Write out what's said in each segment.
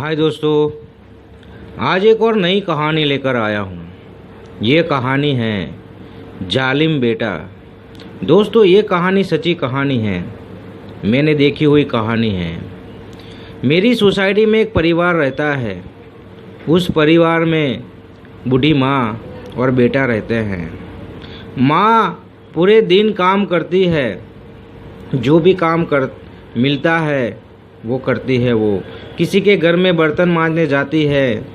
हाय दोस्तों, आज एक और नई कहानी लेकर आया हूँ। ये कहानी है जालिम बेटा। दोस्तों, ये कहानी सच्ची कहानी है, मैंने देखी हुई कहानी है। मेरी सोसाइटी में एक परिवार रहता है। उस परिवार में बूढ़ी माँ और बेटा रहते हैं। माँ पूरे दिन काम करती है, जो भी काम कर मिलता है वो करती है। वो किसी के घर में बर्तन मांजने जाती है,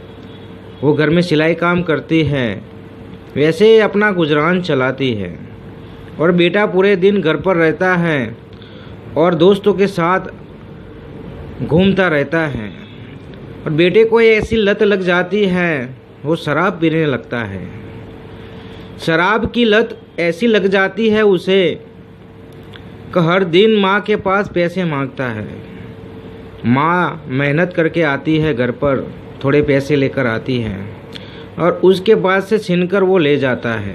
वो घर में सिलाई काम करती है, वैसे अपना गुजरान चलाती है। और बेटा पूरे दिन घर पर रहता है और दोस्तों के साथ घूमता रहता है। और बेटे को ऐसी लत लग जाती है, वो शराब पीने लगता है। शराब की लत ऐसी लग जाती है उसे कि हर दिन माँ के पास पैसे मांगता है। माँ मेहनत करके आती है घर पर, थोड़े पैसे लेकर आती है और उसके पास से छीनकर वो ले जाता है।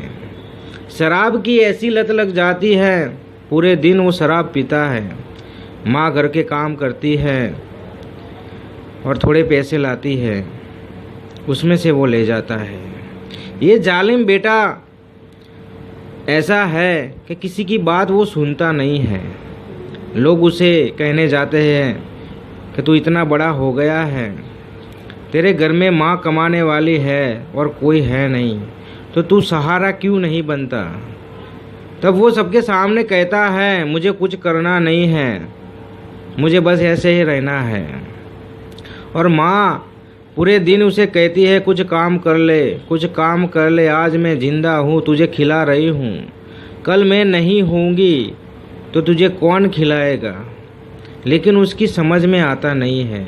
शराब की ऐसी लत लग जाती है, पूरे दिन वो शराब पीता है। माँ घर के काम करती है और थोड़े पैसे लाती है, उसमें से वो ले जाता है। ये जालिम बेटा ऐसा है कि किसी की बात वो सुनता नहीं है। लोग उसे कहने जाते हैं कि तू इतना बड़ा हो गया है, तेरे घर में माँ कमाने वाली है और कोई है नहीं, तो तू सहारा क्यों नहीं बनता। तब वो सबके सामने कहता है, मुझे कुछ करना नहीं है, मुझे बस ऐसे ही रहना है। और माँ पूरे दिन उसे कहती है, कुछ काम कर ले, कुछ काम कर ले, आज मैं जिंदा हूँ, तुझे खिला रही हूँ, कल मैं नहीं होंगी तो तुझे कौन खिलाएगा। लेकिन उसकी समझ में आता नहीं है।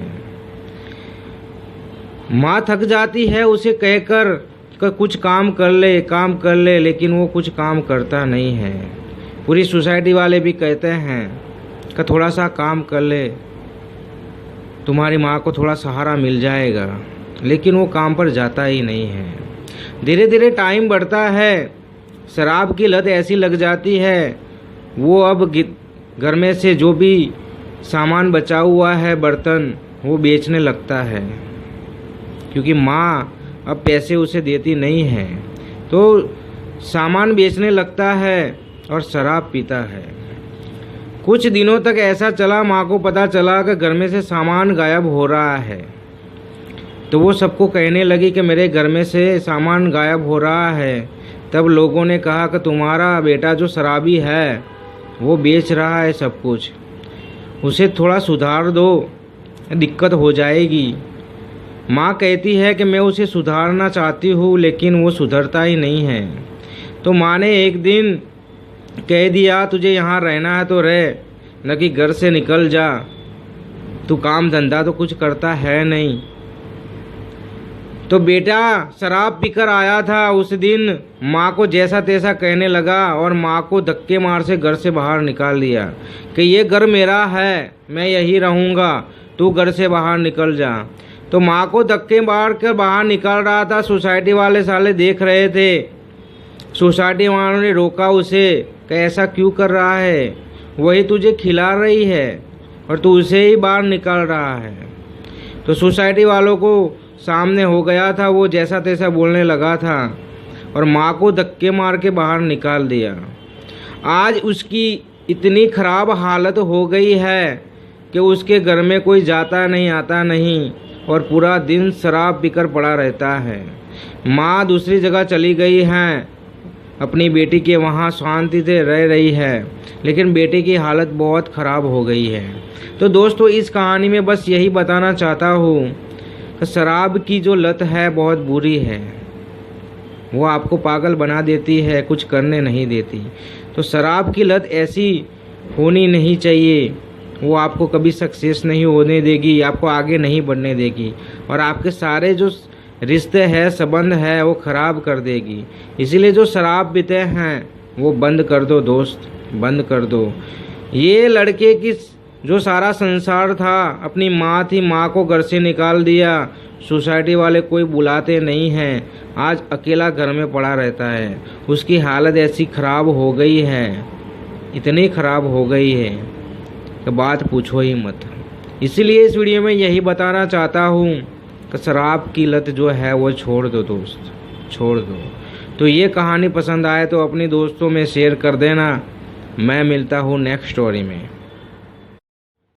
माँ थक जाती है उसे कहकर कि कुछ काम कर ले, काम कर ले, लेकिन वो कुछ काम करता नहीं है। पूरी सोसाइटी वाले भी कहते हैं कि थोड़ा सा काम कर ले, तुम्हारी माँ को थोड़ा सहारा मिल जाएगा, लेकिन वो काम पर जाता ही नहीं है। धीरे धीरे टाइम बढ़ता है, शराब की लत ऐसी लग जाती है, वो अब घर में से जो भी सामान बचा हुआ है, बर्तन, वो बेचने लगता है, क्योंकि माँ अब पैसे उसे देती नहीं है। तो सामान बेचने लगता है और शराब पीता है। कुछ दिनों तक ऐसा चला, माँ को पता चला कि घर में से सामान गायब हो रहा है। तो वो सबको कहने लगी कि मेरे घर में से सामान गायब हो रहा है। तब लोगों ने कहा कि तुम्हारा बेटा जो शराबी है वो बेच रहा है सब कुछ, उसे थोड़ा सुधार दो, दिक्कत हो जाएगी। माँ कहती है कि मैं उसे सुधारना चाहती हूँ, लेकिन वो सुधरता ही नहीं है। तो माँ ने एक दिन कह दिया, तुझे यहाँ रहना है तो रह, न कि घर से निकल जा, तू काम धंधा तो कुछ करता है नहीं। तो बेटा शराब पीकर आया था, उस दिन माँ को जैसा तैसा कहने लगा और माँ को धक्के मार से घर से बाहर निकाल दिया कि ये घर मेरा है, मैं यही रहूँगा, तू घर से बाहर निकल जा। तो माँ को धक्के मार कर बाहर निकाल रहा था। सोसाइटी वाले साले देख रहे थे। सोसाइटी वालों ने रोका उसे कि ऐसा क्यों कर रहा है, वही तुझे खिला रही है और तू उसे ही बाहर निकाल रहा है। तो सोसाइटी वालों को सामने हो गया था, वो जैसा तैसा बोलने लगा था और माँ को धक्के मार के बाहर निकाल दिया। आज उसकी इतनी खराब हालत हो गई है कि उसके घर में कोई जाता नहीं, आता नहीं और पूरा दिन शराब पीकर पड़ा रहता है। माँ दूसरी जगह चली गई है, अपनी बेटी के वहाँ शांति से रह रही है, लेकिन बेटे की हालत बहुत ख़राब हो गई है। तो दोस्तों, इस कहानी में बस यही बताना चाहता हूँ कि शराब की जो लत है बहुत बुरी है, वो आपको पागल बना देती है, कुछ करने नहीं देती। तो शराब की लत ऐसी होनी नहीं चाहिए, वो आपको कभी सक्सेस नहीं होने देगी, आपको आगे नहीं बढ़ने देगी और आपके सारे जो रिश्ते हैं, संबंध है, वो ख़राब कर देगी। इसीलिए जो शराब पीते हैं वो बंद कर दो दोस्त, बंद कर दो। ये लड़के की जो सारा संसार था, अपनी माँ थी, माँ को घर से निकाल दिया, सोसाइटी वाले कोई बुलाते नहीं हैं, आज अकेला घर में पड़ा रहता है। उसकी हालत ऐसी ख़राब हो गई है, इतनी ख़राब हो गई है कि बात पूछो ही मत। इसीलिए इस वीडियो में यही बताना चाहता हूँ कि शराब की लत जो है वो छोड़ दो दोस्त, छोड़ दो। तो ये कहानी पसंद आए तो अपने दोस्तों में शेयर कर देना। मैं मिलता हूँ नेक्स्ट स्टोरी में।